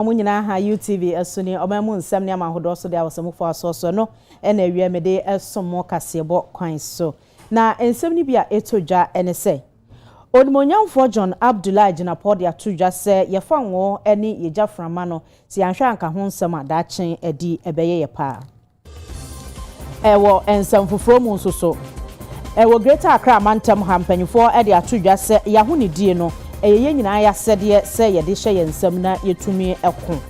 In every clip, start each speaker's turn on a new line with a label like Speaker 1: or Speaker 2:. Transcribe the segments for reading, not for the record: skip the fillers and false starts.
Speaker 1: Amunyina ha UTV asuni omamu nsem ne amahodo so de awosomfo asoso no na awie mede esomo kasebo kwan so na ensem ni bia etodwa ene se Odmonyamfo John Abdullah Jinapo de atodwa se yefa ngo ene yejaframa no si anhwe anka ho nsem adachen edi ebeye ye pa ewo ensem foforo mu nsoso ewo Greater Accra mantam hampanyfo e de atodwa se yahonidie no eye nyina ya sede se ye de hye yensem na yetumi ekon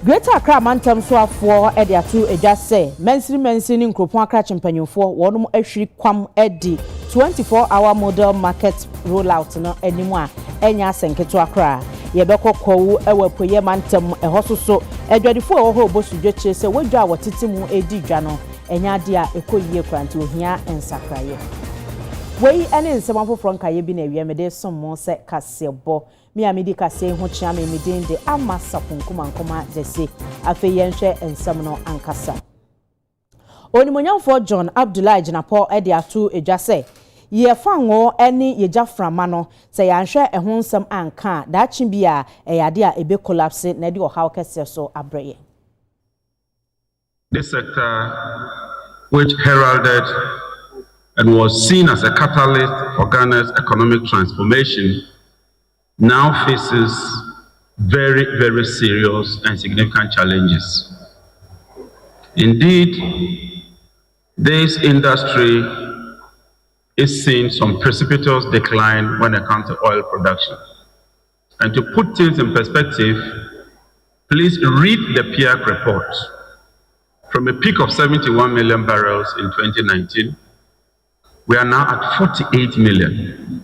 Speaker 1: Greater Accra mantam so afo e de atu edwa se mensiri nkropon Accra chimpanyofo wonum ahwiri kwam edi 24-hour model market rollout no animu a enya senketo Accra ye bekokkowu ewapoye mantam ehososo edwadifo ewo ho bosudwe kire se wadwa awotetimu edi dwa no enya de a ekoyie kranti ohia ensakraye Wei ene nsem afoforo nkaye bi na awie mede sommo se kasebo mi amidi kase ho chia me medinde amasa punkumankoma jese afi yenhwe nsem no ankasa Onimonyamfo John Abdullah Jinapo e de atu edwa se ye fango ene yejaframa no se yanhwe ehon nsem anka dachi bia eyade a ebe collapse na de ohaw kese so abreye
Speaker 2: This sector which heralded and was seen as a catalyst for Ghana's economic transformation, now faces very, very serious and significant challenges. Indeed, this industry is seeing some precipitous decline when it comes to oil production. And to put things in perspective, please read the PIAC report. From a peak of 71 million barrels in 2019, we are now at 48 million,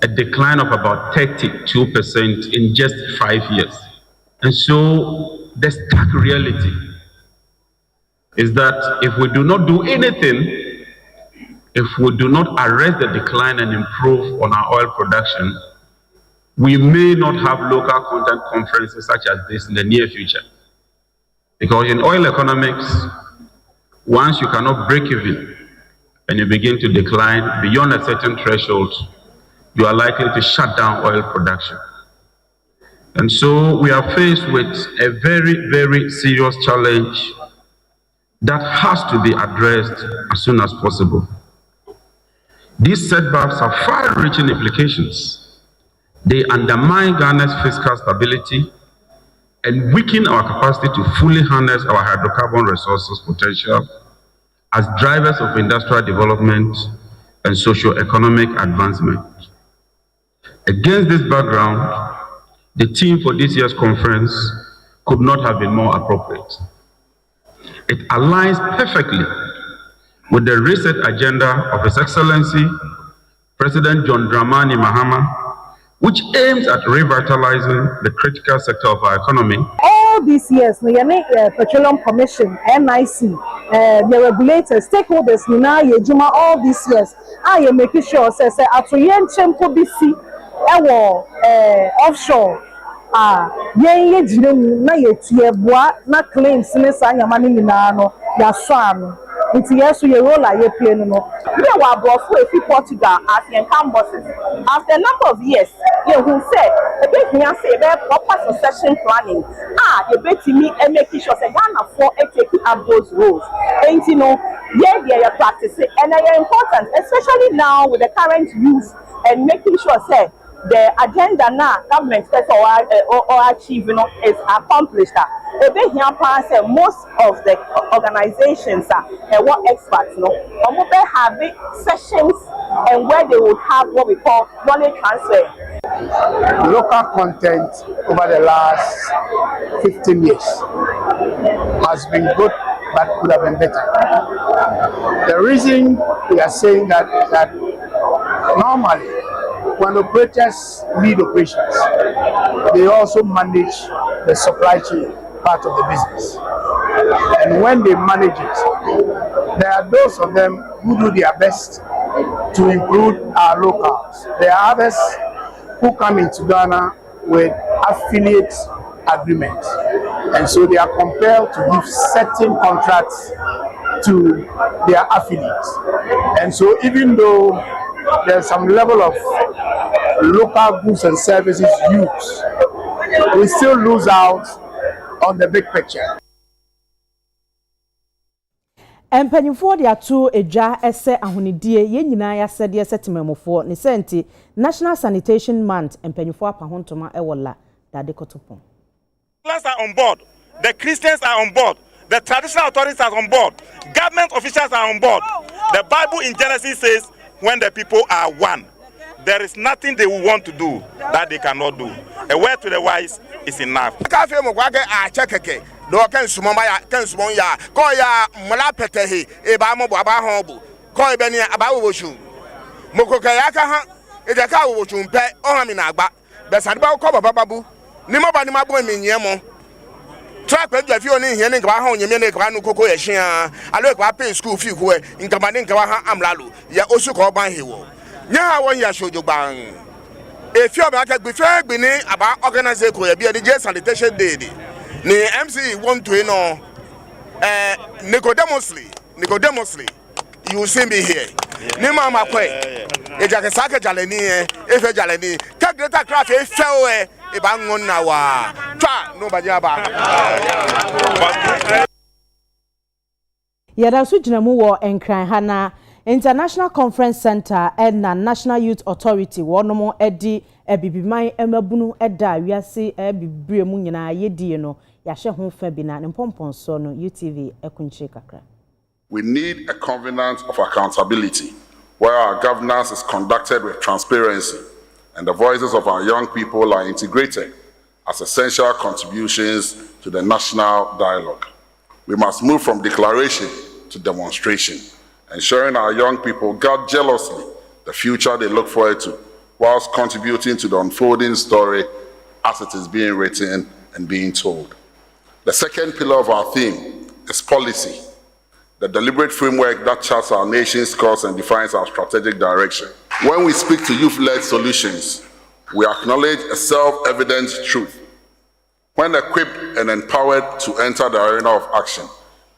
Speaker 2: a decline of about 32% in just 5 years. And so the stark reality is that if we do not do anything, if we do not arrest the decline and improve on our oil production, we may not have local content conferences such as this in the near future. Because in oil economics, once you cannot break even, and you begin to decline beyond a certain threshold, you are likely to shut down oil production. And so we are faced with a very, very serious challenge that has to be addressed as soon as possible. These setbacks have far-reaching implications. They undermine Ghana's fiscal stability and weaken our capacity to fully harness our hydrocarbon resources potential as drivers of industrial development and socio-economic advancement. Against this background, the theme for this year's conference could not have been more appropriate. It aligns perfectly with the reset agenda of His Excellency President John Dramani Mahama, which aims at revitalizing the critical sector of our economy.
Speaker 3: All these years, the Petroleum Commission, NIC, the regulators, stakeholders, all these years, I am making sure say at yen tempo BC, offshore. Yen na yetie boa na claims ne sa nyamane nyina no ya so ano nti yeso ye roller ye pie no we were brofo efi Portugal as yen campuses after a number of years ye hu say e be hia say be proper succession planning ye betimi e make sure say Ghana for take up those roles enti no ye practice and they are important, especially now with the current youth and making sure say the agenda now government says or achieve is accomplished. Most of the organizations are what experts they have sessions and where they would have what we call knowledge transfer.
Speaker 4: Local content over the last 15 years has been good but could have been better. The reason we are saying that normally when operators lead operations, they also manage the supply chain part of the business. And when they manage it, there are those of them who do their best to improve our locals. There are others who come into Ghana with affiliate agreements. And so they are compelled to give certain contracts to their affiliates. And so even though there's some level of local goods and services used we still lose out on the big picture.
Speaker 1: Empanyinfo de ato edwa ese ahonidie ye nyina ya sede setemamofo ne senti National Sanitation Month empanyinfo apahontoma ewola dade kotopon.
Speaker 5: Are on board, the Christians are on board, the traditional authorities are on board, government officials are on board. The Bible in Genesis says when the people are one, there is nothing they will want to do that they cannot do. A word to the wise is enough.
Speaker 6: No can sumaya can sumon ya koya malapetehi eba mo baba hobu koy beni abawo wochu mokoka yaka ha edaka wo wochu mpe ohami na agba besade ba ko baba babu ni mo ba ni mabo menye mo track pe dwafi oni hie ni ngaba ha onyeme ni ngaba no koko ye hia alo ngaba pay school fee ko ngaba ni ngaba ha amlalo ya osu ko ban hewo nya ha won ya shojo ban efi oba ka gbe gbe ni aba organize ko ya bi e sanitation day di ni MC want to know Nicodemusly you see me here ni mama kwe ejake sake jaleni efe jaleni ka greater craft e fell e ba ngon na wa twa no ba jaba
Speaker 1: Yada so ginamu wo enkran hana International Conference Center and National Youth Authority wonomo edi ebibiman emabunu eda wiase ebibire mu nyina yedie no yahye ho fa bi na mpomponso no UTV ekunche kakra.
Speaker 7: We need a covenant of accountability where our governance is conducted with transparency and the voices of our young people are integrated as essential contributions to the national dialogue. We must move from declaration to demonstration, ensuring our young people guard jealously the future they look forward to, whilst contributing to the unfolding story as it is being written and being told. The second pillar of our theme is policy, the deliberate framework that charts our nation's course and defines our strategic direction. When we speak to youth-led solutions, we acknowledge a self-evident truth. When equipped and empowered to enter the arena of action,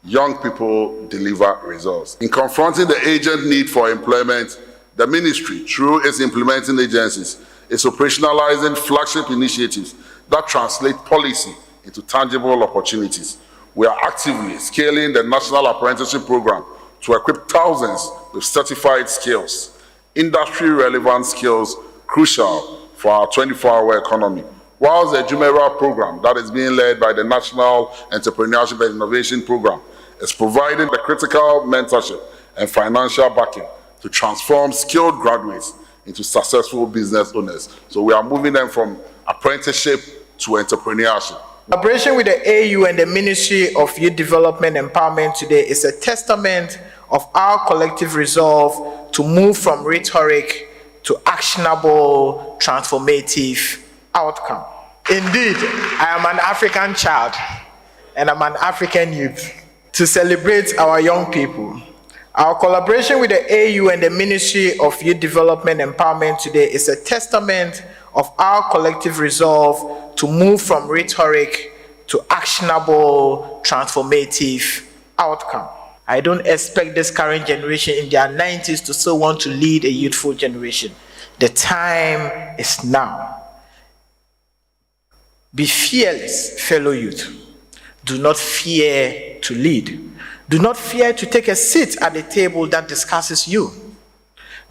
Speaker 7: young people deliver results. In confronting the urgent need for employment, the ministry, through its implementing agencies, is operationalizing flagship initiatives that translate policy into tangible opportunities. We are actively scaling the National Apprenticeship Program to equip thousands with certified skills, industry-relevant skills crucial for our 24-hour economy. Whilst the Jumeirah program that is being led by the National Entrepreneurship and Innovation Program is providing the critical mentorship and financial backing to transform skilled graduates into successful business owners. So we are moving them from apprenticeship to entrepreneurship.
Speaker 8: Collaboration with the AU and the Ministry of Youth Development and Empowerment today is a testament of our collective resolve to move from rhetoric to actionable, transformative outcome. Indeed, I am an African child and I'm an African youth. To celebrate our young people, our collaboration with the AU and the Ministry of Youth Development and Empowerment today is a testament of our collective resolve to move from rhetoric to actionable, transformative outcome. I don't expect this current generation in their 90s to still want to lead a youthful generation. The time is now. Be fearless, fellow youth. Do not fear to lead. Do not fear to take a seat at the table that discusses you.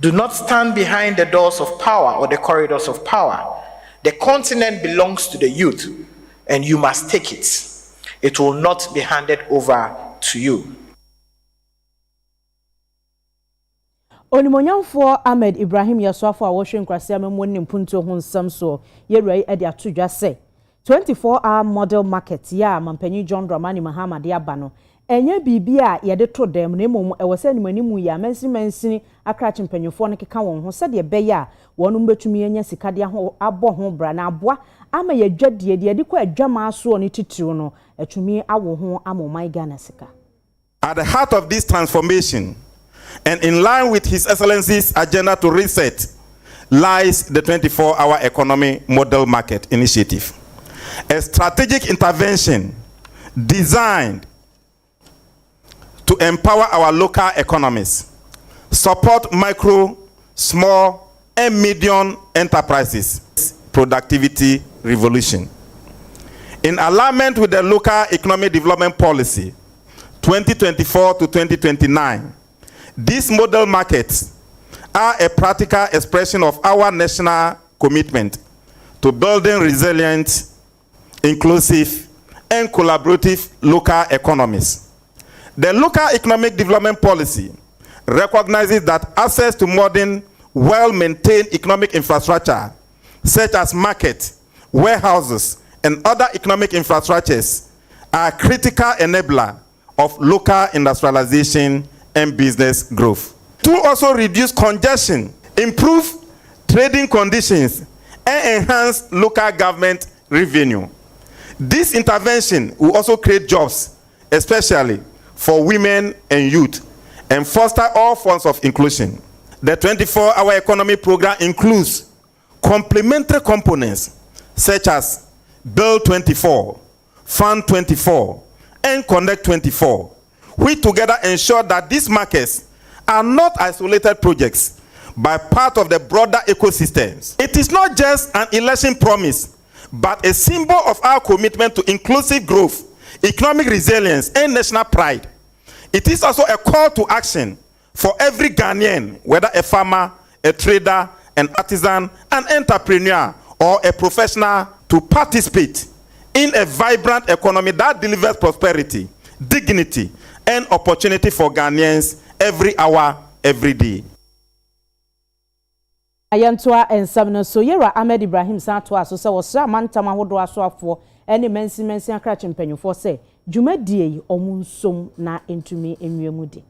Speaker 8: Do not stand behind the doors of power or the corridors of power. The continent belongs to the youth, and you must take it. It will not be handed over to you.
Speaker 1: Onimonyamfo Ahmed Ibrahim Yaswafo a wohwe nkwase amemwoni mpunto ho nsam so yerai ade atodwa se 24-hour model market ya mampanyi John Dramani Mahama de aba no enye bibia yede to dem na emom ewose animanimu ya mansi akrachi mpanyofo no keka won ho sede be ya wonu mbetumi enya sikade ho abo ho bra na aboa ama yadwadie de kwa adwama aso no titiriw no atumi awo ho amoman Ghana sika.
Speaker 5: At the heart of this transformation and in line with His Excellency's agenda to reset lies the 24-hour economy model market initiative, a strategic intervention designed to empower our local economies, support micro, small, and medium enterprises, productivity revolution. In alignment with the Local Economic Development Policy 2024 to 2029, these model markets are a practical expression of our national commitment to building resilient, inclusive, and collaborative local economies. The Local Economic Development Policy recognizes that access to modern, well-maintained economic infrastructure, such as markets, warehouses, and other economic infrastructures, are a critical enabler of local industrialization and business growth. To also reduce congestion, improve trading conditions, and enhance local government revenue. This intervention will also create jobs, especially for women and youth, and foster all forms of inclusion. The 24-hour economy program includes complementary components such as Bill 24, Fund 24, and Connect 24, which together ensure that these markets are not isolated projects, but part of the broader ecosystems. It is not just an election promise, but a symbol of our commitment to inclusive growth, economic resilience, and national pride. It is also a call to action for every Ghanaian, whether a farmer, a trader, an artisan, an entrepreneur, or a professional, to participate in a vibrant economy that delivers prosperity, dignity, and opportunity for Ghanaians every hour, every day.
Speaker 1: Ayantoa ensam no so Yera Ahmed Ibrahim Santoa so se wosra mantama hodo asoafo ene mensi akra chempanyufo se dwumadie omunsom na entumi enwemudi.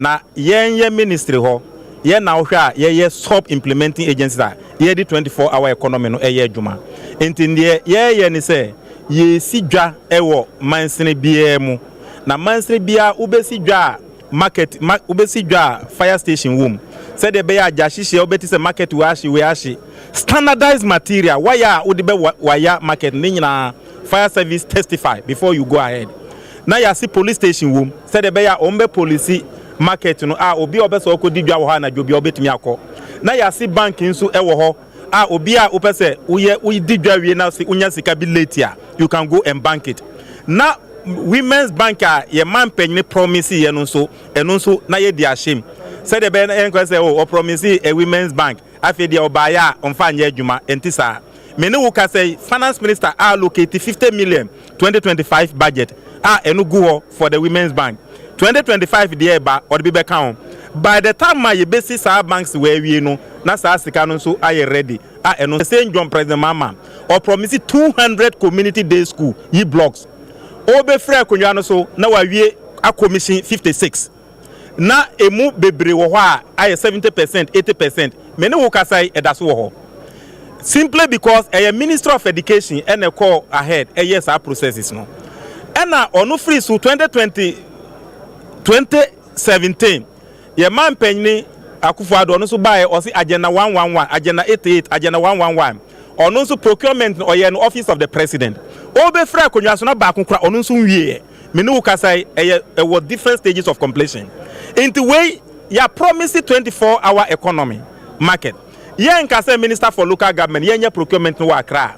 Speaker 5: Na yenye ministry ho ye na wohwe a ye sub implementing agencies a ye di 24-hour economy no eye adwuma entindie ye ni se ye sidwa ewo mansene bia mu na mansene bia ubesi dwa market ubesi dwa fire station wom said the beya jashishe obeti se market we ashi standardized material wire odibe wire market na fire service testify before you go ahead na ya see police station wom said the beya ombe police market no obi obeso okodi dwa wo ha na dwobi obetumi akọ na ya see bank nso ewo ho obi a opese uye didwa wie na unya sika bi later you can go and bank it na women's banker ye man penny promise ye no so eno so na ye di ashame said the ben en say o promise a women's bank afi dia obaya onfa anya adwuma entisa me ne wo ka say finance minister allocate 50 million 2025 budget eno go for the women's bank 2025 there ba or be back by the time my basic banks where we know na sa sika no so are ready eno say John President Mama or promise 200 community day school ye blocks obe frɛ konwa no so na wawie a commission 56 na emu bebre wo ho a 70% 80% me ne wo kasai edaso wo ho simply because a minister of education and a call ahead yes our processes no and onu free so 2017 ye man penni Akufo-Addo no so buy or see agenda 111 agenda 88 agenda 111 or no so procurement or no office of the president. Obe fra konwa so na ba konkra ono so wie. Me no kasai was different stages of completion. In the way ya promise 24-hour economy market. Ye nkasa minister for local government ye procurement no Accra.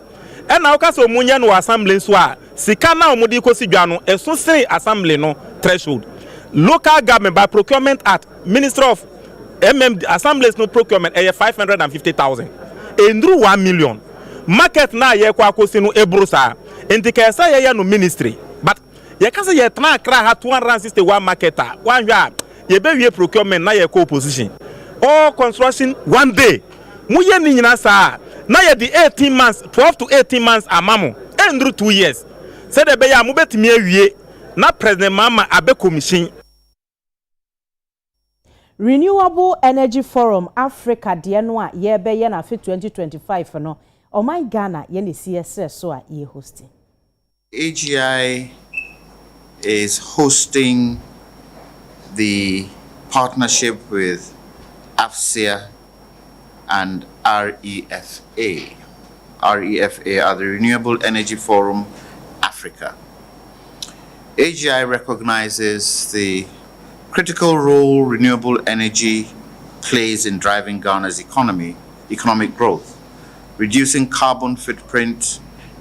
Speaker 5: And na okasa omunya no assembly so a sika na omudi kosi dwa no eso sere assembly no threshold. Local government by procurement act minister of assemblies no procurement 550,000. Endru 1 million. Market na ye kwa kosi no ebrusa enti kesa ye no ministry but ye kasa ye tna Accra ha 261 marketer wan hwa ye be wie procurement na ye ko opposition all construction one day mu ye ni nyina sa na ye di 18 months 12 to 18 months amamo endru 2 years said the be ya mu betimi awie na president Mama abe commission.
Speaker 1: Renewable Energy Forum Africa de no a ye be ye na fe 2025 no oh my Ghana yeni CSS so a ye hosting.
Speaker 9: AGI is hosting the partnership with AFCIA and REFA. REFA are the Renewable Energy Forum Africa. AGI recognizes the critical role renewable energy plays in driving Ghana's economic growth, reducing carbon footprint,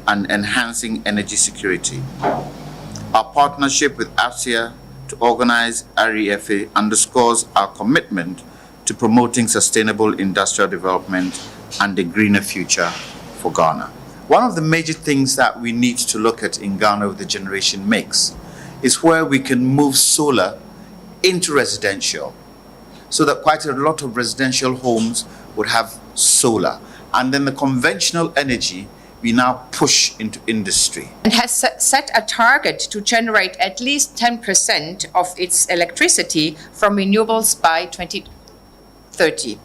Speaker 9: and enhancing energy security. Our partnership with AFCIA to organize REFA underscores our commitment to promoting sustainable industrial development and a greener future for Ghana. One of the major things that we need to look at in Ghana with the generation mix is where we can move solar into residential, so that quite a lot of residential homes would have solar. And then the conventional energy we now push into industry.
Speaker 10: And has set a target to generate at least 10% of its electricity from renewables by 2030.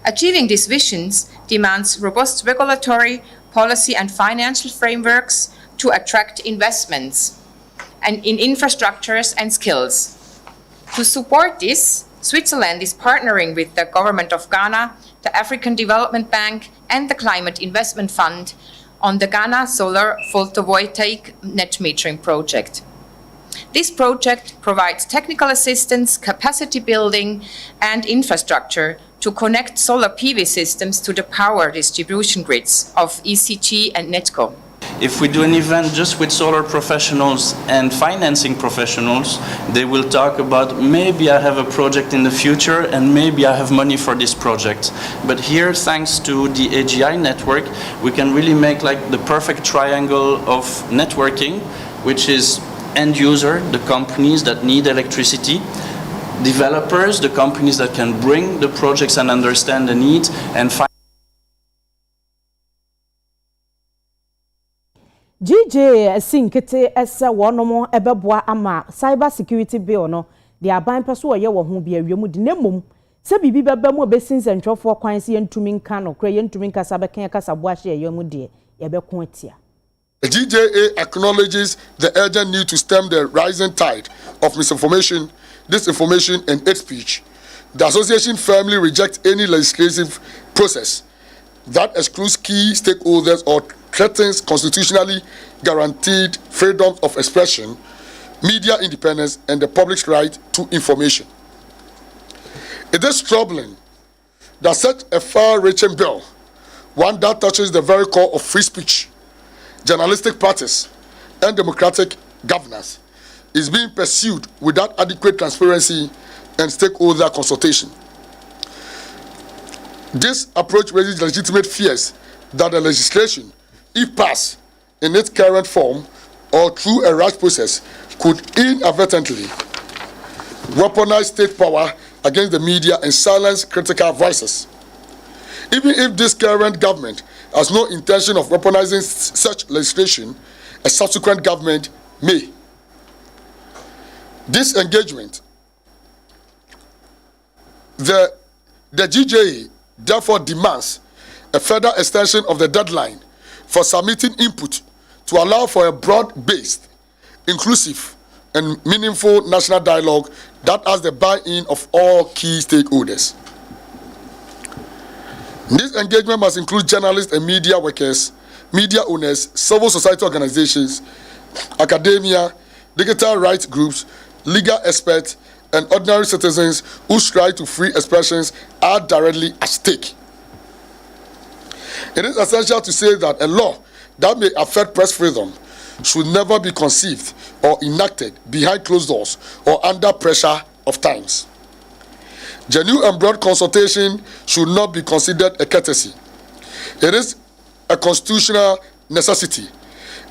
Speaker 10: Achieving these visions demands robust regulatory, policy and financial frameworks to attract investments and in infrastructures and skills. To support this, Switzerland is partnering with the government of Ghana, the African Development Bank and the Climate Investment Fund on the Ghana Solar Photovoltaic Net Metering Project. This project provides technical assistance, capacity building and infrastructure to connect solar PV systems to the power distribution grids of ECG and NETCO.
Speaker 11: If we do an event just with solar professionals and financing professionals, they will talk about maybe I have a project in the future and maybe I have money for this project. But here, thanks to the AGI network, we can really make like the perfect triangle of networking, which is end user, the companies that need electricity, developers, the companies that can bring the projects and understand the needs, and
Speaker 1: GJ sinkete esa wonomo ebeboa ama cybersecurity bill no the aban peso oye wo ho bia wiemu de nemum se bibi beba mu obesinse ntwofo kwan se yentumi nka no kra yentumi nka sabekan kasa boahye yemu de yebeko atia.
Speaker 12: The GJA acknowledges the urgent need to stem the rising tide of misinformation, disinformation and hate speech. The association firmly rejects any legislative process that excludes key stakeholders or threatens constitutionally guaranteed freedom of expression, media independence, and the public's right to information. It is troubling that such a far-reaching bill, one that touches the very core of free speech, journalistic practice, and democratic governance, is being pursued without adequate transparency and stakeholder consultation. This approach raises legitimate fears that the legislation, if passed in its current form or through a rash process, could inadvertently weaponize state power against the media and silence critical voices. Even if this current government has no intention of weaponizing such legislation, a subsequent government may. This engagement, the GJA therefore demands a further extension of the deadline for submitting input to allow for a broad-based, inclusive, and meaningful national dialogue that has the buy-in of all key stakeholders. This engagement must include journalists and media workers, media owners, civil society organizations, academia, digital rights groups, legal experts, and ordinary citizens whose right to free expressions are directly at stake. It is essential to say that a law that may affect press freedom should never be conceived or enacted behind closed doors or under pressure of times. Genuine and broad consultation should not be considered a courtesy. It is a constitutional necessity.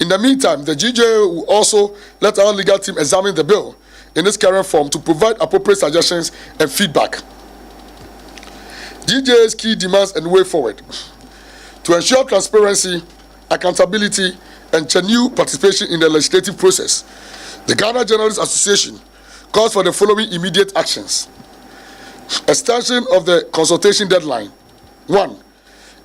Speaker 12: In the meantime, the GJA will also let our legal team examine the bill in its current form to provide appropriate suggestions and feedback. GJA's key demands and way forward: to ensure transparency, accountability, and genuine participation in the legislative process, the Ghana Journalists Association calls for the following immediate actions. Extension of the consultation deadline. 1.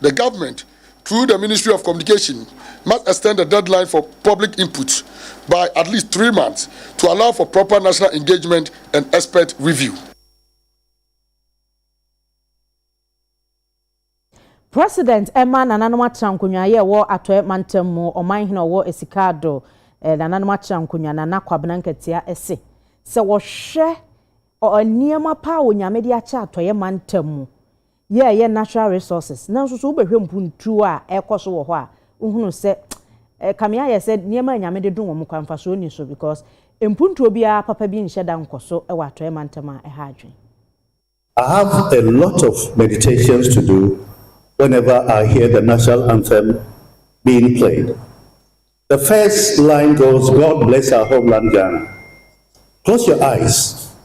Speaker 12: The government, through the Ministry of Communication, must extend the deadline for public input by at least 3 months to allow for proper national engagement and expert review.
Speaker 1: President Emma Nananuma Trankunya ye wo atoe mantemu omanhina wo esikado Nananuma Trankunya na kwabnanketia ese se wo hwe oniema pa onyame de acha atoye mantemu ye natural resources nanso so ubehwe mpuntu a ekoso wo ho a uhunu se Kamia said niema nyame de dum wo kwamfa so ni so because empuntu obia papa bi nhye da nkoso e wa to e mantama e ha adwen.
Speaker 13: I have a lot of meditations to do whenever I hear the national anthem being played. The first line goes, God bless our homeland Ghana. Close your eyes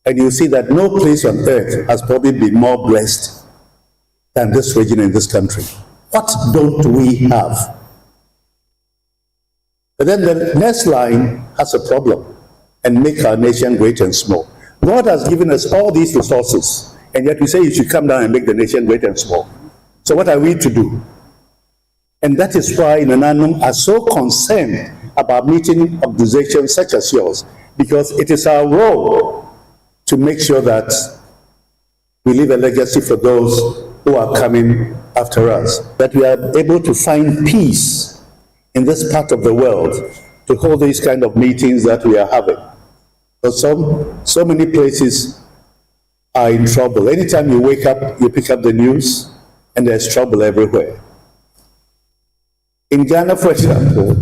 Speaker 13: and you'll see that no place on earth has probably been more blessed than this region in this country. What don't we have? But then the next line has a problem, and make our nation great and small. God has given us all these resources, and yet we say you should come down and make the nation great and small. So what are we to do? And that is why Nananum are so concerned about meeting organizations such as yours, because it is our role to make sure that we leave a legacy for those who are coming after us, that we are able to find peace in this part of the world to hold these kind of meetings that we are having. But so many places are in trouble. Anytime you wake up, you pick up the news, and there's trouble everywhere. In Ghana, for example,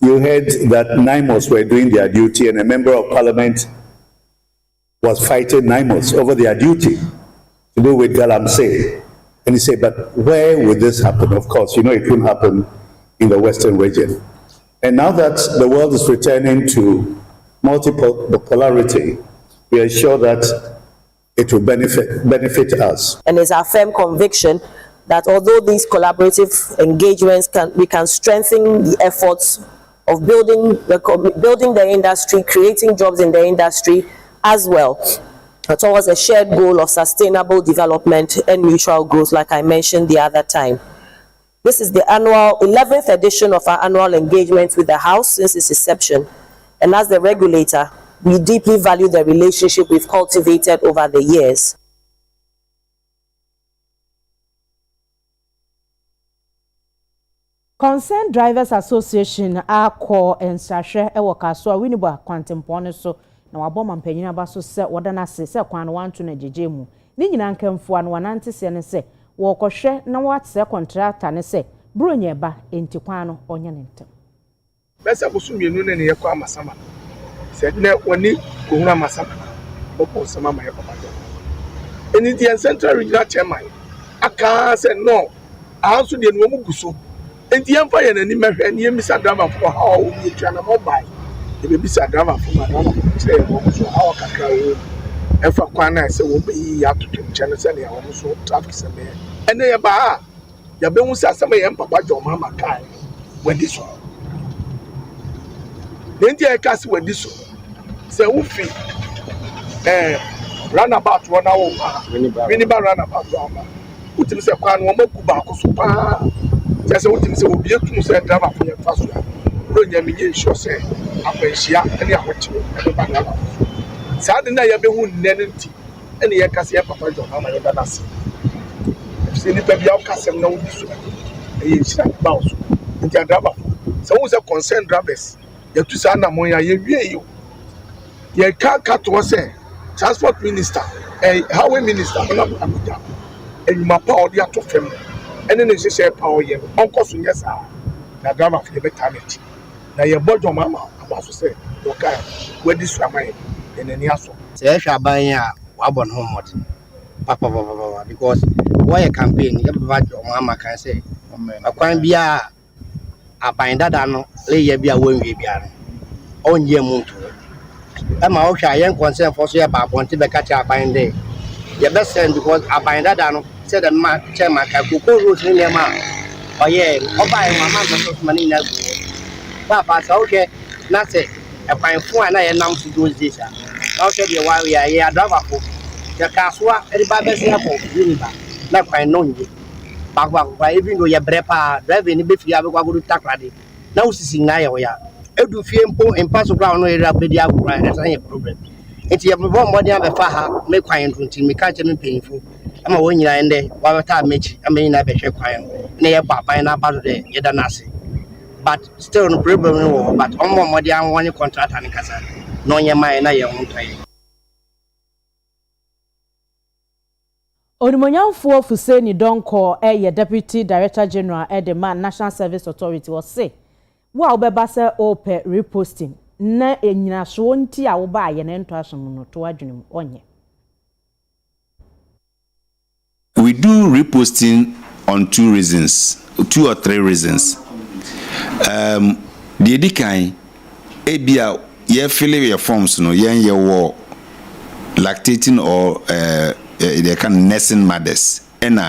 Speaker 13: you heard that NIMOS were doing their duty, and a member of parliament was fighting NIMOS over their duty to do with Galamsey. And he said, but where would this happen? Of course, you know it won't happen in the Western region. And now that the world is returning to multipolarity, we are sure that it will benefit us.
Speaker 14: And it's our firm conviction that although these collaborative engagements we can strengthen the efforts of building the industry, creating jobs in the industry as well, towards a shared goal of sustainable development and mutual growth, like I mentioned the other time. This is the annual 11th edition of our annual engagement with the House since its inception. And as the regulator, we deeply value the relationship we've cultivated over the years.
Speaker 1: Concerned Drivers Association ACO and Sasha Ewakaso Renewable Quantum so na waboma mpanyina ba so se wodana se kwan wanto na jejemu ni nyina nkamfo an wanante se ne se wo kohwe na watse contractor ne se bronye ba enti kwan no onye ne ntem
Speaker 15: besa bosumienu ne ye kwa masama se ne woni kohuna masama bopo sama ma ye papa eni the central regional chairman aka se no ahanso de no mu guso enti yemfa ye nani mehwe ne yemisa driver for how we try na mobile e be bisa driver for driver say wo so how kakra wo efa kwan na se wo be ya tutu channel se ne wo so traffic se me ene ye ba ya be hu se asema ye papa jo mama kai wedi so enti e ka se wedi so se wo fi roundabout one na wo minibar roundabout one utim se kwan wo maku ba ko so pa se utim se obi etum se driver for ye fa so bro nya mi ye sure se akwanhia ene ahoche ene ba na sa de na ya be hu nne nti ene ye kase ya papa jo mama ye da na se se ni pa bia o kasem na wo diso e ye shira ba so nti driver se wo se concerned drivers ya tu sa na mo ya ye wie yo ye ka to se transport minister highway minister na Abuja enuma pa o dia to fem ene ne hye pa o ye onko so nye sa na driver for be talent na ye bojo mama abaso se wo ka wedi so amaye ene ni aso
Speaker 16: se hwa ban ya wabon homot papa because why campaign ye bojo mama kan say akwan bia aban dada no le ye bia wonwie bia no onye muntu ama o hwa yen concern for so ya ba ponte be ka cha aban dey ye be send because aban dada no say the man chairman ka koko road ni ma o ye oba e mama so mani na go papa so okay na say e pan fu ana ye nam to those days na o say the wa ya ye driver ko ya kaswa e ba be say for uniba na kwan no nje bagwa even though ye brepa driver ni be fi abegwa go takrade na usisi na ye o ya edu fie mpo impaso ground no area be dia agura e problem enti ye bo mbodi abefa ha me kwan ntunti me ka che me penifo ama wo nyina ende wa beta mechi ama nyina be hwe kwan na ye baban na bado de ye da nase but still no problem no but omo mbodi an woni contract an kasa no nye mai na ye huntai
Speaker 1: Onimonyamfo Fuseni Donko ye Deputy Director General at the National Service Authority was say wa obeba se ope reposting na enyina so nti a wo ba ye na ento asom no to adwenem onye.
Speaker 17: We do reposting on two or three reasons. The edikan ebia ye fill your forms no yen ye wo lactating or they can nursing mothers and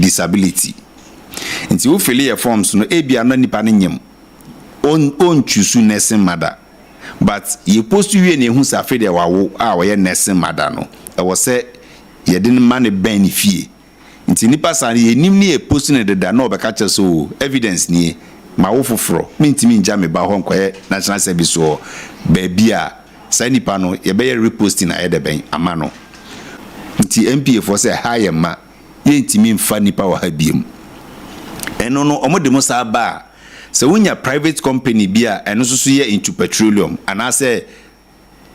Speaker 17: disability. Nti wo fill your forms no ebia no nipa ne nyem on choose nursing mother, but you post you ne hu sa fe de wawo a wo ye nursing mother no e wo se ye de man ben fie. Nti nipa sa ye nim ne e post ne de na obeka che so evidence ni ma wo foforo mintimi nja me ba ho nkoye national service o ba bia sa nipa no ye be reposting na de ben ama no. Nti MPA for say higher ma ye ntimi mfa nipa wa ha biem eno no omode mo sa ba se wonya private company bia eno so ye into petroleum and I say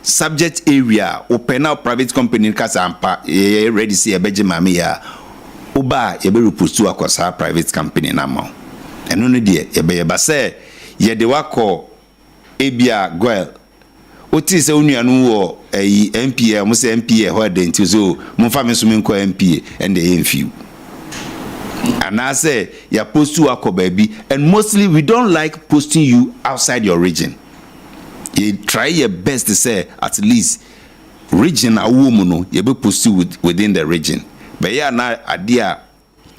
Speaker 17: subject area open up private company kasa ampa ye ready see ebeje mame ya oba ye be report to akosa private company na ma eno no de ye be ba say ye de wako ebia goel oti se onuanu wo MPA mo se MPA ho identity so mo fa me so me nko MPA and the few. And I say you post to our baby, and mostly we don't like posting you outside your region. You try your best to say at least region a woman you be post you within the region. But yeah, now idea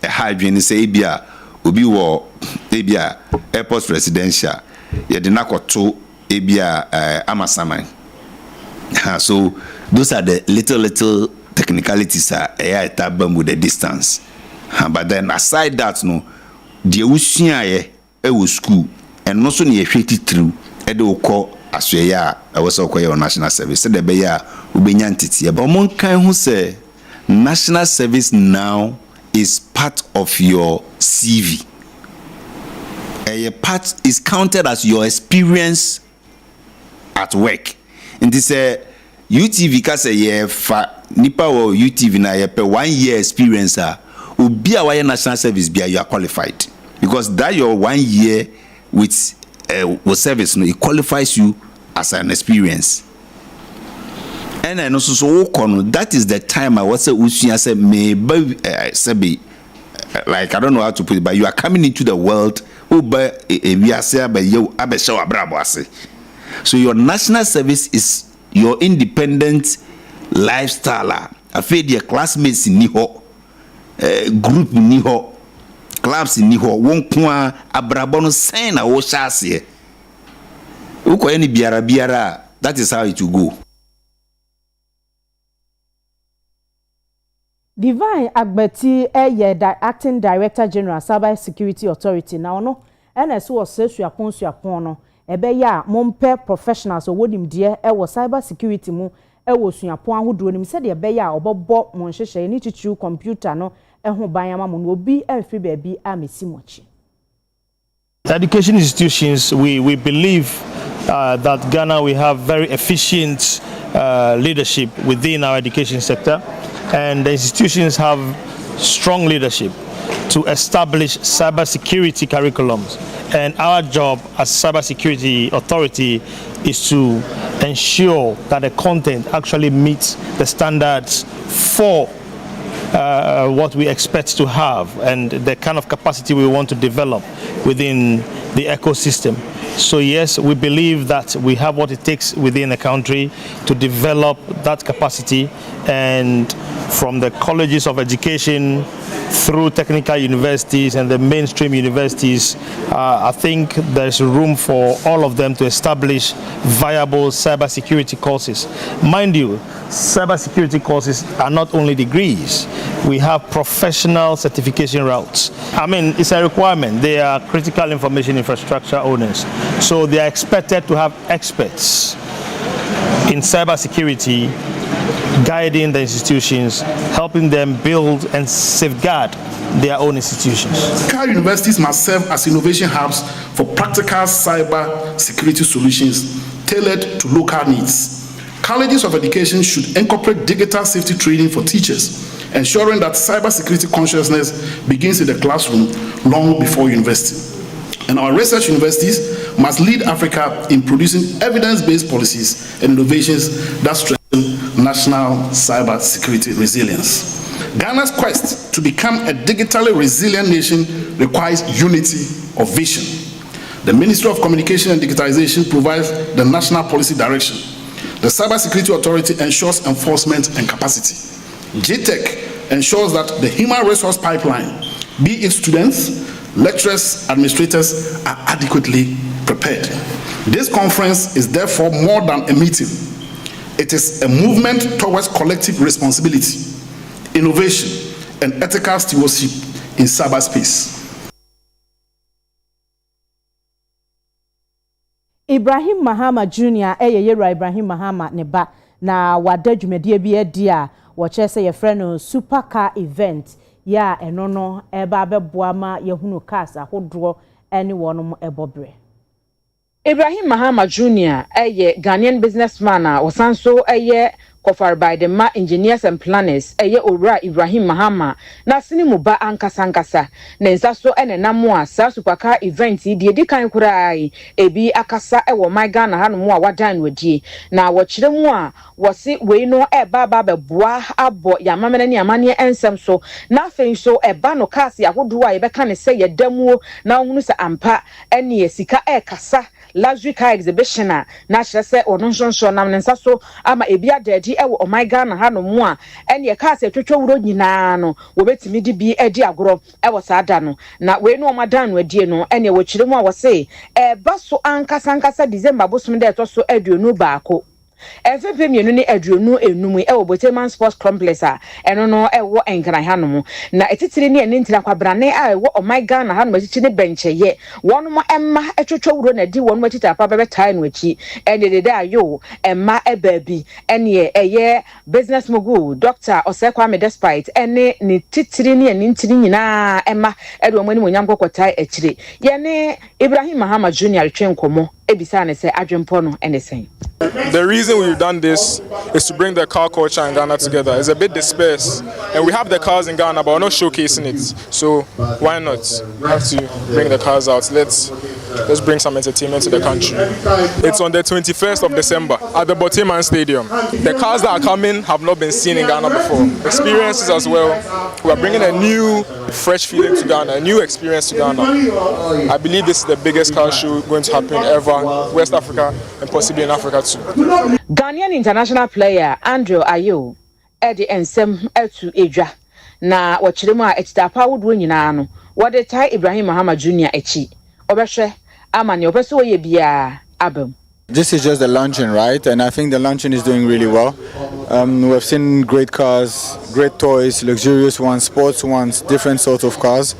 Speaker 17: a hydrogen say bia obi wo ebia airport residential you de nakoto ebia amasaman. So those are the little technicalities tabam with the distance. But then aside that no the usua ye e wo school and no so ne hweti through e de ukọ asoya e wo so ukọ national service se de be ya ubenya ntete but mon kan hu say national service now is part of your CV. A part is counted as your experience at work. And this UTV ka say ye fa nipa wo UTV na ye pe 1 year experience Ubi our national service be you are qualified because that your 1 year with service no it qualifies you as an experience. And I also so that is the time I was say maybe like I don't know how to put it, but you are coming into the world so your national service is your independent lifestyle. I feel your classmates in Niho. Group ni ho clubs ni ho won kwa abrabo no sen na wo hyase ukoye ni biara that is how it will go.
Speaker 1: Divine Agbeti acting director general Cybersecurity Authority now no NS was suapon no ebe ya mompe professionals owodim de wo cybersecurity mu ewo suapon ahodo nim se de ebe ya obobbo mo nhehye ni chichu computer no eho banyama mo no obi emfi ba bi amesimochi.
Speaker 18: Education institutions, we believe that Ghana we have very efficient leadership within our education sector, and the institutions have strong leadership to establish cybersecurity curriculums. And our job as Cybersecurity Authority is to ensure that the content actually meets the standards for what we expect to have and the kind of capacity we want to develop within the ecosystem. So yes, we believe that we have what it takes within the country to develop that capacity, and from the colleges of education through technical universities and the mainstream universities, I think there's room for all of them to establish viable cybersecurity courses. Mind you, cybersecurity courses are not only degrees. We have professional certification routes. I mean, it's a requirement. They are critical information infrastructure owners. So they are expected to have experts in cybersecurity guiding the institutions, helping them build and safeguard their own institutions.
Speaker 19: Car universities must serve as innovation hubs for practical cyber security solutions tailored to local needs. Colleges of education should incorporate digital safety training for teachers ensuring that cybersecurity consciousness begins in the classroom long before university. And our research universities must lead Africa in producing evidence-based policies and innovations that strengthen national cybersecurity resilience. Ghana's quest to become a digitally resilient nation requires unity of vision. The Ministry of Communication and Digitization provides the national policy direction. The Cybersecurity Authority ensures enforcement and capacity. GTech ensures that the human resource pipeline, be it students, lecturers, administrators, are adequately prepared. This conference is therefore more than a meeting. It is a movement towards collective responsibility, innovation, and ethical stewardship in cyberspace.
Speaker 1: Ibrahim Mahama Jr. Yera Ibrahim Mahama neba na wada dwumadie bi adi a wo chese ye frɛ no Supercar event ya eno no eba beboa ma yehunu cars ahodoɔ ene wonom ebobre.
Speaker 20: Ibrahim Mahama Jr. Ghanaian businessman a wasanso Kofar by the engineers and planners Ora Ibrahim Mahama na sinimu ba ankasa na nsaso ene namo sa Supercar event di edikan kurai ebi akasa ewo my Ghana ha no mo a wadan wadi na wo kire mu a wo se we no eba ba beboa abo ya mamene ne amane ensem so na afei so eba no cars ya hodo a yebeka ne se yedamuo na ohunu se ampa ene esika kasa luxury car exhibition na kyerɛ ono nso nam ne nsaso ama ebi adadi ewo oh my Ghana ha no mu a ene ye car se twetwe wuro nyinaa no wo betimi di bi adi agoro ewo saada no na we no madan no adie no ene wo kyerɛ mu a wo se eba so ankasa December bosom de to so aduonu baako FFP mienu ni aduonu enum ewo Boteman Sports Complex a eno no ewo enkran ha no mu na etitiri ni ene ntira kwabrane a ewo oh my Ghana ha no machichi ne bencheye wonu mo emma etwetwe wuro na di wonu machita pa bebe tai no achi ene de da yo emma ebabi ene eye business mogul Dr. Osekwame Despite ene ni titiri ni ene ntiri nyina emma edo mo ni monyam kokotai achire ye ne Ibrahim Mahama Jr. twenkomo ebisa ne se adwempo no ene sen.
Speaker 21: The reason we've done this is to bring the car culture in Ghana together. It's a bit dispersed, and we have the cars in Ghana, but we're not showcasing it. So why not? We have to bring the cars out. Let's bring some entertainment to the country. It's on the 21st of December at the Boteman Stadium. The cars that are coming have not been seen in Ghana before. Experiences as well. We are bringing a new, fresh feeling to Ghana, a new experience to Ghana. I believe this is the biggest car show going to happen ever, West Africa, and possibly in Africa too.
Speaker 20: Ghanaian international player Andrew Ayew edi ensem etu edwa na wachiremu a etitapa wodo nyina no wode tai Ibrahim Mahama Jr. echi obehwe ama ne obeso ye bia abam.
Speaker 22: This is just the launching, right? And I think the launching is doing really well. We've seen great cars, great toys, luxurious ones, sports ones, different sorts of cars.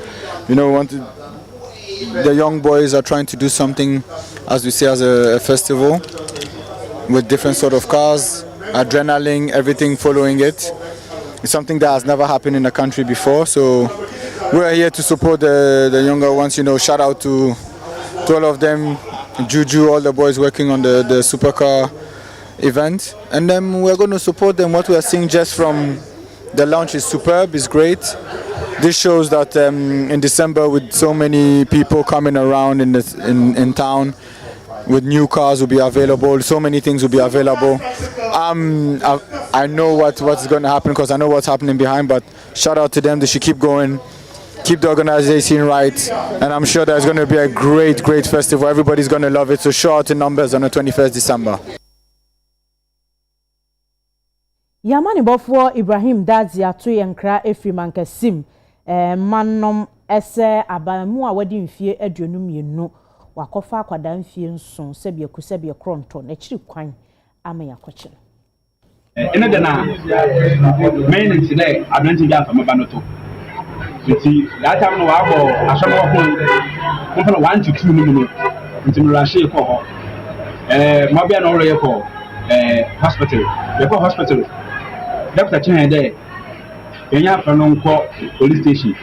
Speaker 22: You know, the young boys are trying to do something, as we say, as a festival, with different sort of cars, adrenaline, everything following it. It's something that has never happened in the country before. So we're here to support the younger ones. You know, shout out to all of them, Juju, all the boys working on the Supercar event. And then we're going to support them. What we are seeing just from the launch is superb, is great. This shows that in December, with so many people coming around in town, with new cars will be available, so many things will be available. I know what's going to happen because I know what's happening behind, but shout out to them. They should keep going, keep the organization right, and I'm sure there's going to be a great festival. Everybody's going to love it, so show out in numbers on the 21st December.
Speaker 1: Yamani bofo Ibrahim Dazi atu yankra efri mankasim manom ese abamu a wadi mfie aduonum yenu wakofa akwada mfie nson sebie kronto na chiri kwan ama yakoche
Speaker 23: ene de na main today advantage afa mabanoto nti that time no wabo asomo ko 1 to 2 no nti mrashe ko ho mabia no re ko hospital Dr. Chen there yenya from police station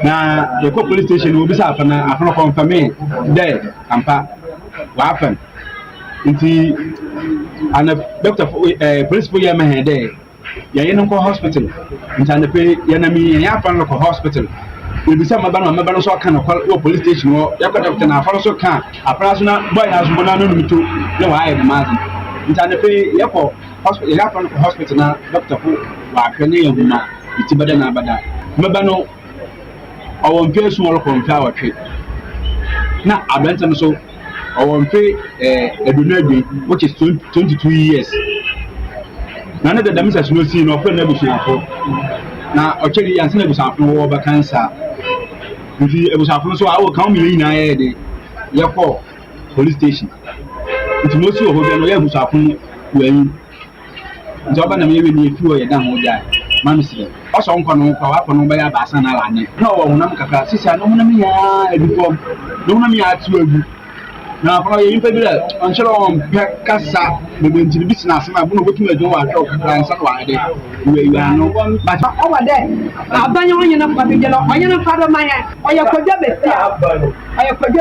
Speaker 23: na the police station will be up na afro confirm there ampa what happened nti and doctor police for yema there ya no ko hospital ntane pe ya na mi ya fa no ko hospital we be say maba no so kan no police station wo ya ko doctor na fa so kan apra so na boy na so na no mito le wa ai mazi ntane pe ya ko hospital ya fa no ko hospital na doctor ko wa hwe ne yahuma iti bada na bada maba no awon pe so wo ko mfa wa hwe na abenta no so awon pe edunadu which is 22 years na ne da misa suno si no fa na busuafo na ocheri yanse na busuafo wo ba cancer nti ebusuafo so awo kan mi nyina ye de ye ko police station nti mo si oho bi no ye busuafo wan nti oba na me we ni efi o ye dan ho ja mami si o so nko no kwa wa no ba ya ba san na la ne na wo hunam kakra sisi no hunam ya edufo no hunam ya atu agu na fa ye impe bi la anchero on kasa be be ntiri business ma bu no botu ajo wa atwa kakra nsa wa de we no but o wa de abanya onye na fa bi jelo onye na fa do man oye kodwa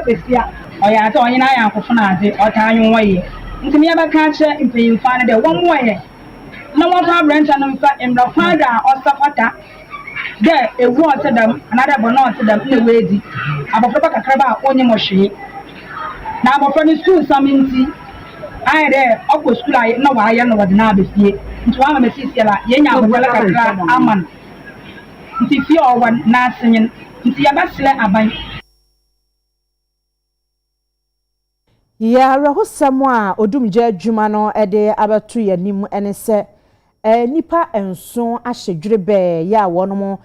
Speaker 23: besia oye ata onye na ya akofo na ade o ta anyu waye ntimi ya ba ka kire impe fa ne de wo mo ye na wa fa branch na mfa emra father o safata de ewu o tedam another bono o tedam na wedi abofo ba kakra ba onye mo hwe na abofo ni school saminti ayi de okwo school ayi na wa ya na wode na abefie nti wa ma mesisi la ye nya abofo la kakra aman nti fie o wa na asenyin nti ya basle aban
Speaker 1: ya rahosamo a odumje adwuma no ede abatu yanim ene se nipa enso ahyedwere be ya wonom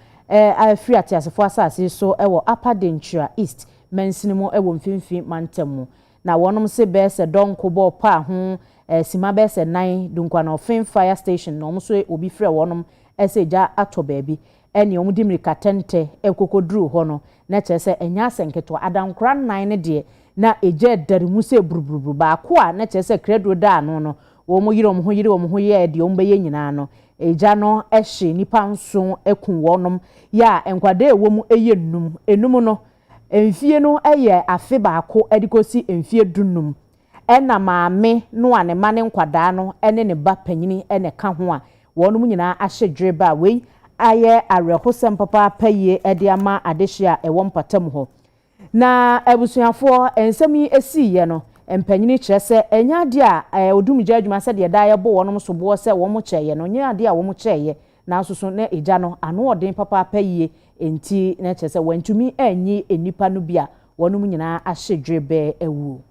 Speaker 1: afiri atiasefo asase so ewo Upper Denchira East mensinimo ewo mfimfi mantamu na wonom se be se donko bo pa ho sima be se nan dunkwa na ofin fire station no so obi frɛ wonom eseja ato baabi ene omudimrika tente ekokoduru ho no na kyerɛ enya asenketo adankora nan ne de na eje darimu se buruburuburu ba ko a na kyerɛ credo da no no wo mo yire wo mo ho ye de ombe ye nyina no eja no ehye nipa nso ekun wonom ya enkwade ewo mu eye num enum no emfie no eye afe ba ko edikosi emfie dunum ena maame no ane mane nkwada no ene ne ba panyini ene ka ho a wonom nyina ahye dweba wei aye arehosem papa paye ede ama adehia ewo mpatam ho na ebusuafo ensem yi esiye no empanyini kire se enya de a odumje adwuma se de da ye bo wonom so bo se wo mo kyeye no nya de a wo mo kyeye na asusu na eja no ano odin papa paye enti na kire se wantumi anyi enipa no bia wonom nyina ahyedwebe ewu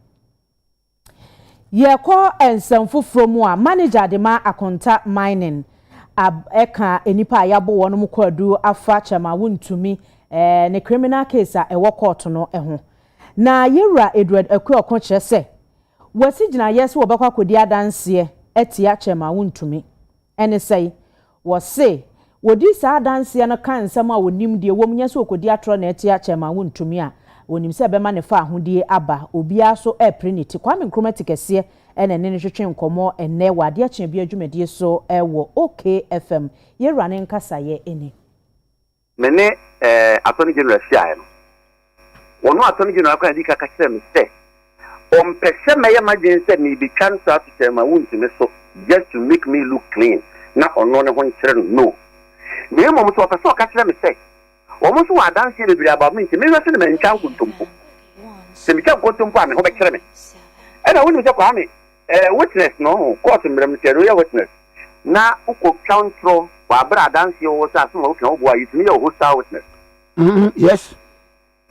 Speaker 1: ye ko ensem foforo mu a manager de ma akonta mining eka enipa ya bo wonom kwadu afa chama wuntumi ne criminal case a ewo court no ho na yewra Edward Akuokon kire se wasi gina yes wo bakwa kodi adanse etia chema wuntumi ene sei wo se wodi sa adanse no kan nsam a wonim de wo munya so kodi atro na etia chema wuntumi a wonim se bema ne fa ahodie aba obia so epreniti Kwame Nkrumah kese ene ne hwetwe nkomo ene wade ache bia dwumadie so ewo OKFM yewra ne nkasaye ene
Speaker 2: mene attorney general sia no wono attorney general kwa di kaka kire me se pese me emergency say me be transfer to Chema wuntumi so just to make me look clean na ono ne ho nkire no me mo so pese o ka kire me say wo mo so wa dance le bi about me me wese me ncha nkuntompo se me ncha nkuntompo a me ho be kire me e na wonu se kwa me witness no court mrem se royal witness na uko countro wa bra dance wo sa so wo kan wo boa yitumi yo hostile witness
Speaker 3: yes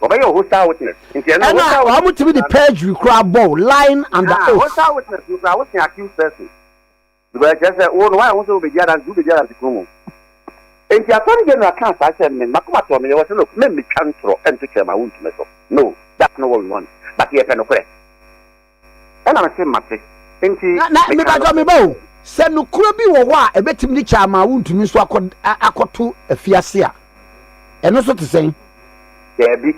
Speaker 2: Oba yo hostile witness.
Speaker 3: And now, how much be the page you crab ball, line and the oath?
Speaker 2: Hostile witness, you are watching accused person. Because just say, oh, no, I want to be here and do the jar as the Kumu. And the attorney general can't say, Makuma told me, look, let me cancel and to share my wound to myself. No, that's not what we want. But he can correct. And I'm saying, Matty, and he.
Speaker 3: Me bow. Send no crabby or what a bit me charm my wound to me so I could to a fiasia. And also to say,
Speaker 2: there be.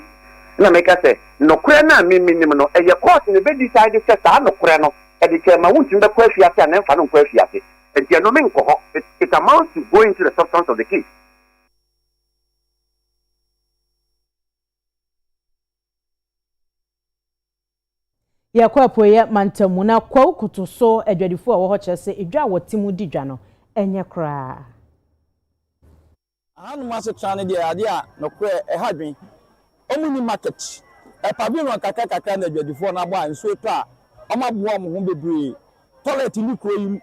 Speaker 2: Na make us say no kura na me no e ye court ne be decide say sa no kura no e de Chema wuntumi be kwa fiase na mfa no kwa fiase e no me nko ho it amounts to go into the substance of the case.
Speaker 1: Ya kwa poye mantamu na kwa ukuto so edwadifo a wo ho kire se edwa wotimu didwa no enye kra
Speaker 4: anu ma se tran de ade a no kre e hadwen omuni market e pabi no kaka na adwadifo na bo anso to a omabo mo ho bebre toilet ni kro yi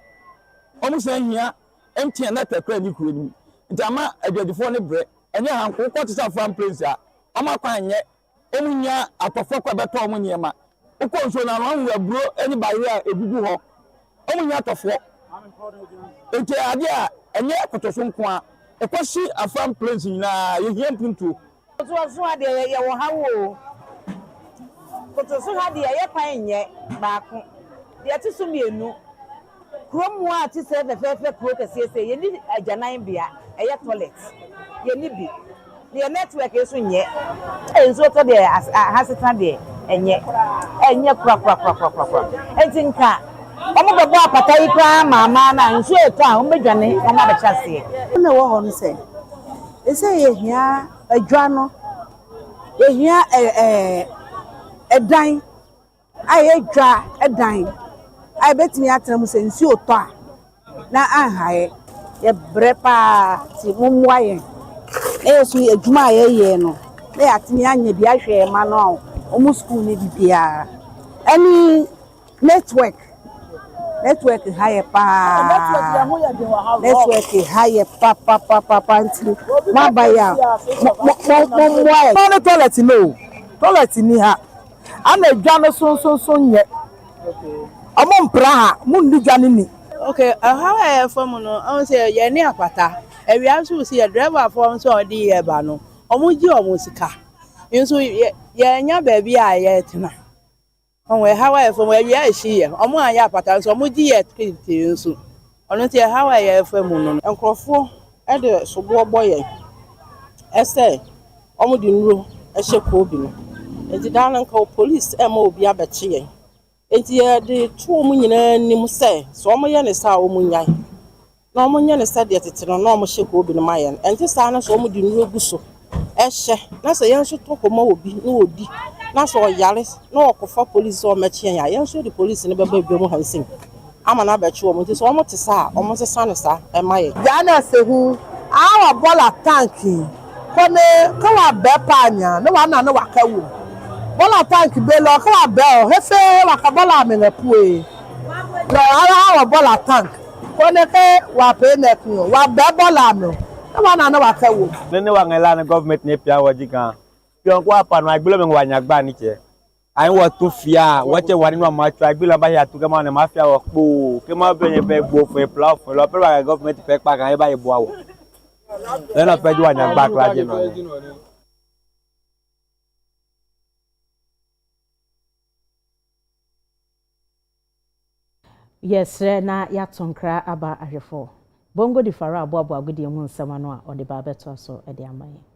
Speaker 4: omu san hia empty na takra ni kro ni ntama adwadifo ne bre enye hanko ko tisa farm place a omakwan nye omunya atofo kwa beto omu niema uko nso na no aburo eni baye a egugu ho omunya atofo enti ade a enye kotoso nko a ekosi afam place na yehia mpuntu
Speaker 6: so ade ye wo hawo kotoso ade ye pan nye baako de atiso mienu krom wa ati se fefe kro kese ye ni ajanan bia eye toilet ye ni bi the network is nye enso to de hasita de enye kra entinka omo bebo apata yi kra mama na nso eto a omo dwane omo abechase na wo ho no se ese ye hia adwa no ye hia edan aye dwa edan ai betimi atram se nsi oto a na anhae ye brepa ti mumwaye esu ejuma ye no le atimi anya bi ahwe ma no omu school ni bibia any network high pa network high pa nti ma ba ya mo toilet ni ha ana edwa no so nye omo mpra ha mu ndi dwa ni
Speaker 7: okay how I from no I say ye ni apata e wi aso si driver for so odi ye ba no omuji omusika nso ye nya ba bia ye tena onwe how I from we ya shi ye omu anya apata nso omuji ye titi nso ono ti how I from no enkrofo e de sobo boye ese omu di nro e sheko obi no enti dan nka police e ma obi abeche ye enti ye de tu omu nyina nim se so omu ye ne sa omu nyai na omu nye ne sa de tetero na omu sheko obi no maye enti sa na so omu di nro guso ehye na se yen so to koma obi na odi na so yare na okofa police o meche ya yen so di police ne beba bi mu hansin ama na abeche omu enti so omu te sa omu se sa ne sa e maye
Speaker 6: ya na se hu awa bola tanki kone kawa be panya no wa na no wakawu bola tanki be lo kawa be o hefe wakabola me na pue no awa bola tank kone ke wa pe na kun wa be bola me no wa na no wakawu
Speaker 24: nene wa ngela na government ne pia wajiga pion kwa pa no agbelo me wa nyagba ni che ai wo to fia wo che wa ni no ma twa agbelo ba ya tu ke ma na mafia wo po ke ma be ne be gbo fo plan fo lo pe wa government pe pa kan e ba ye bo awo lena pe ju wa nyagba kla je no
Speaker 1: yes na ya tonkra aba ahwefo bongo di fara abo agudi emu nsema no a ode ba beto so e de amaye